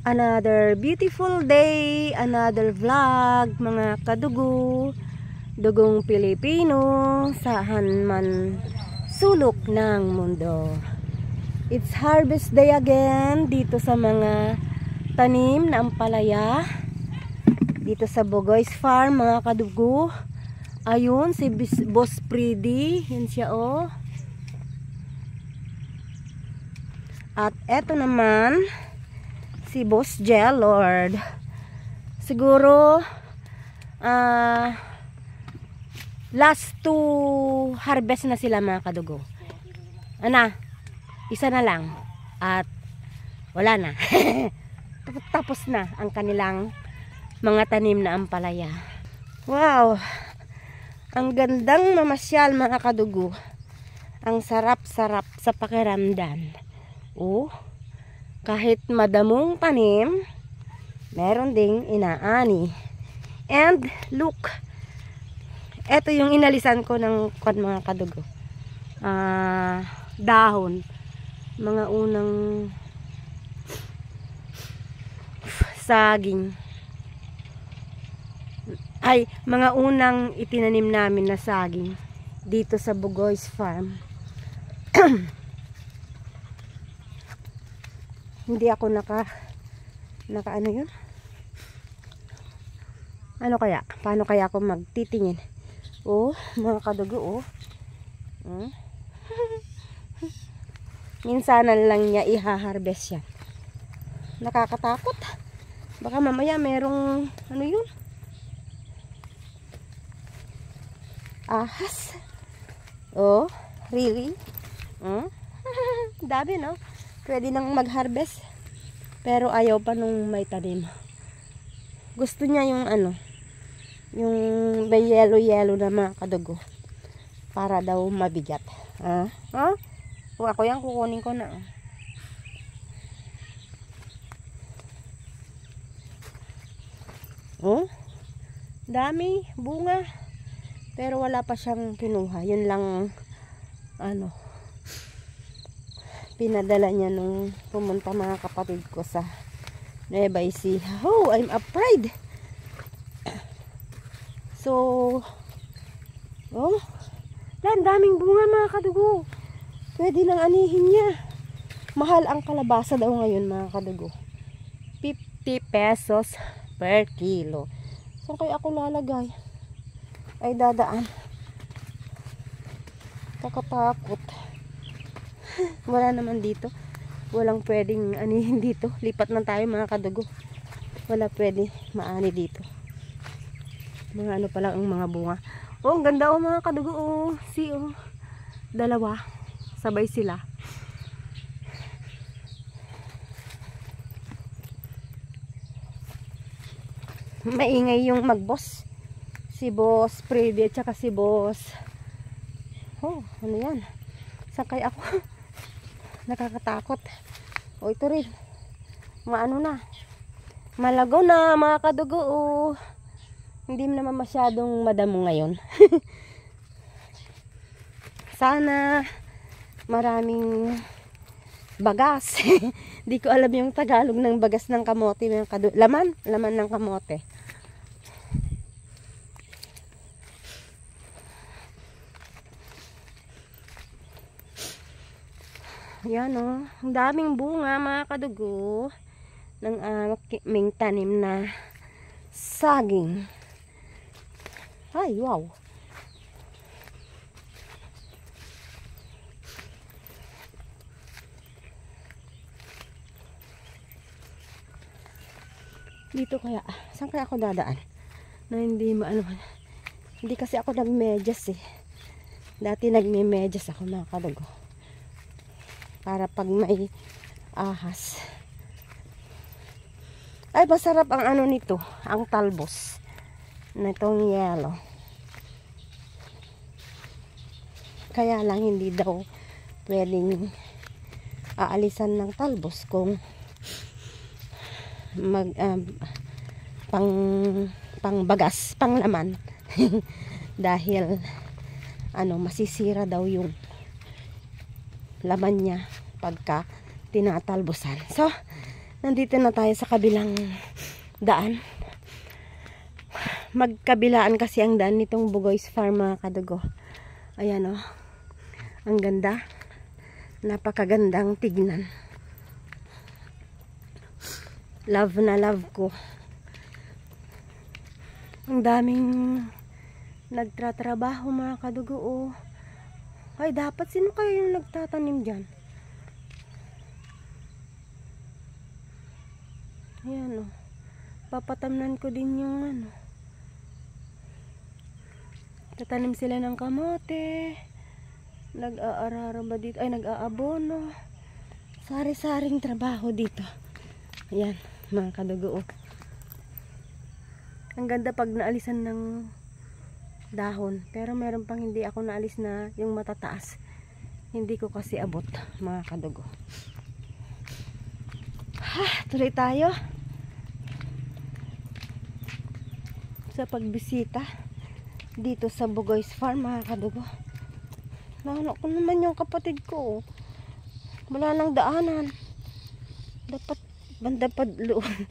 Another beautiful day, another vlog, mga kadugo, dugong Pilipino, saan man sulok ng mundo. It's harvest day again dito sa mga tanim na ampalaya. Dito sa Bugoy's Farm, mga kadugo. Ayun, si Boss Freddy, yun siya oh. At eto naman, si Boss Jellord. Siguro last to harvest na sila, mga kadugo. Isa na lang at wala na. Tapos na ang kanilang mga tanim na ampalaya. Wow, ang gandang mamasyal, mga kadugo. Ang sarap-sarap sa pakiramdam. Oh, kahit madamong tanim, meron ding inaani. And look, eto yung inalisan ko ng mga kadugo. Dahon, mga unang saging, ay mga unang itinanim namin na saging dito sa Bugoy's Farm. Hindi ako naka ano yun? Ano kaya? Paano kaya ako magtitingin? Oh, mga kadugo, oh. Minsanan lang niya iha-harvest yan. Nakakatakot. Baka mamaya merong ano yun? Ahas. Oh, really? Dami, no? Pwede nang mag-harvest. Pero ayaw pa nung may tanim. Gusto niya yung ano, yung may yellow na mga kadugo. Para daw mabigat. Kung ako yan, kukunin ko na. Oh, dami bunga. Pero wala pa siyang kinuha. Yun lang, ano, pinadala niya nung pumunta mga kapatid ko sa Nueva Ecija. Oh, I'm afraid. So, oh, daming bunga, mga kadugo. Pwede nang anihin niya. Mahal ang kalabasa daw ngayon, mga kadugo. 50 pesos per kilo. Saan kaya ako lalagay? Ay, dadaan. Kakatakot. Wala naman dito. Walang pwedeng anihin dito. Lipat na tayo, mga kadugo. Wala pwede maani dito. Mga ano pa lang ang mga bunga. Oh, ang ganda, oh, mga kadugo. Oh, see, oh. Dalawa. Sabay sila. Maingay yung mag-boss. Si Boss Freddy at saka si Boss. Oh, ano yan? Sakay ako. Nakakatakot. O, ito rin. Maano na. Malagaw na, mga kadugo. Oh. Hindi naman masyadong madamo ngayon. Sana maraming bagas. Di ko alam yung Tagalog ng bagas ng kamote. Laman ng kamote. Yan, oh. Ang daming bunga, mga kadugo, ng aming tanim na saging. Ay, wow. Dito kaya, saan kaya ako dadaan? Na hindi maano. Hindi kasi ako nagmedyas eh. Dati nagme-medyas ako, mga kadugo. Para pag may ahas. Ay, masarap ang ano nito, ang talbos. Nitong yellow. Kaya lang hindi daw pwedeng aalisan ng talbos kung pang bagas, pang laman. Dahil ano, masisira daw yung laman niya pagka tinatalbosan. So, Nandito na tayo sa kabilang daan. Magkabilaan kasi ang daan nitong Bugoy's Farm, mga kadugo. Ayan o. Ang ganda. Napakagandang tignan. Love na love ko. Ang daming nagtratrabaho, mga kadugo. Oh. Ay, dapat sino kayo yung nagtatanim dyan? Ayan o. Papatamnan ko din yung ano. Tatanim sila ng kamote. Nag-aarara ba dito? Ay, nag-aabono. Sari-saring trabaho dito. Ayan, mga kadugo. Oh. Ang ganda pag naalisan ng dahon. Pero meron pang hindi ako naalis na yung matataas. Hindi ko kasi abot, mga kadugo. Tuloy tayo sa pagbisita dito sa Bugoy's Farm, mga kadugo. Nahanap ko naman yung kapatid ko. Wala nang daanan. Dapat banda pa doon.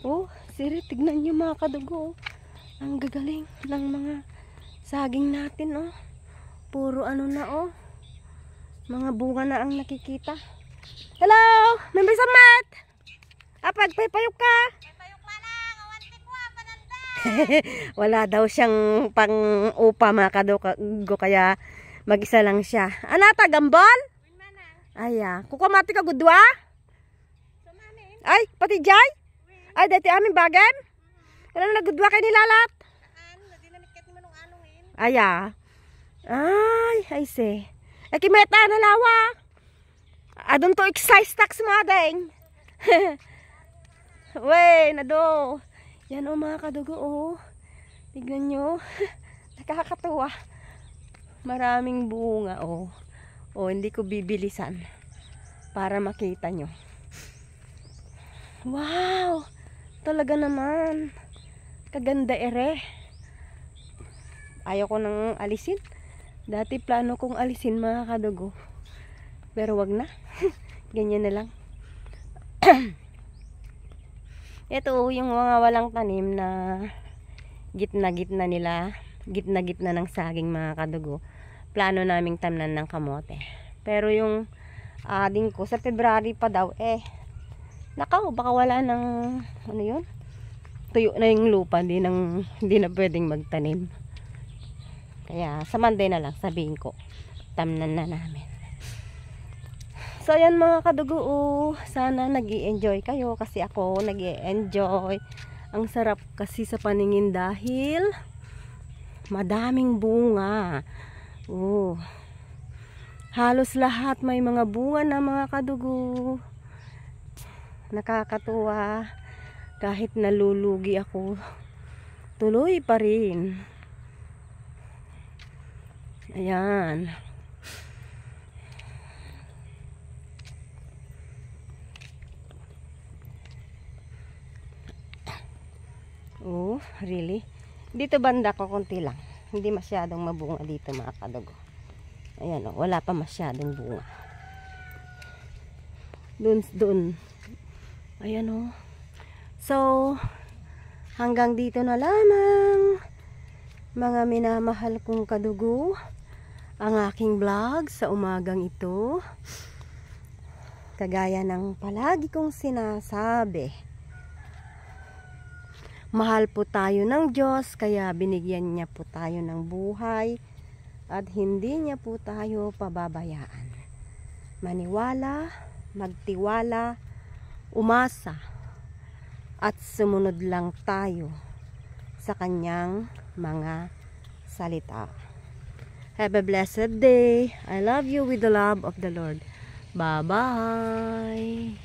Oh, siri, tignan nyo, mga kadugo. Ang gagaling ng mga saging natin, oh. Puro ano na, oh. Mga bunga na ang nakikita. Hello! Members of Mat! Apag, paypayok ka? Wala daw siyang pang-upa, mga kadugo, kaya mag-isa lang siya. Anata, gambol? Aya, kukamati ka gudwa? Ay, pati jay? Ay, dati amin bagam? Kailan nagudwa kayo nilalat? Aya. Ay say. Nakimeta na lawa. Adon to excise tax mga deng. Wey, nado. Yan o, mga kadugo, oh. Tignan nyo. Nakakatuwa. Maraming bunga, oh. Oh, hindi ko bibilisan para makita nyo. Wow! Talaga naman. Kaganda ere. Ayaw ko nang alisin. Dati plano kong alisin, mga kadugo. Pero wag na. Ganyan na lang. Ito yung mga walang tanim na gitna-gitna nila. Gitna-gitna ng saging, mga kadugo. Plano naming tamnan ng kamote. Pero yung ading ko sa February pa daw, nakaw, baka wala ng ano yun? Tuyo na yung lupa, hindi na pwedeng magtanim. Kaya sa Monday na lang sabihin ko, tamnan na namin. So ayan, mga kadugo, sana nag-i-enjoy kayo kasi ako nag-i-enjoy. Ang sarap kasi sa paningin dahil madaming bunga. Halos lahat may mga bunga na, mga kadugo. Nakakatuwa. Kahit nalulugi ako, tuloy pa rin. Ayan. Oh, really? Dito banda ko konti lang. Hindi masyadong mabunga dito, mga kadugo. Ayan, oh, wala pa masyadong bunga. Doon. Ayan, oh. So, hanggang dito na lamang, mga minamahal kong kadugo, ang aking vlog sa umagang ito. Kagaya ng palagi kong sinasabi, mahal po tayo ng Diyos, kaya binigyan niya po tayo ng buhay at hindi niya po tayo pababayaan. Maniwala, magtiwala, umasa, at sumunod lang tayo sa kanyang mga salita. Have a blessed day. I love you with the love of the Lord. Bye-bye.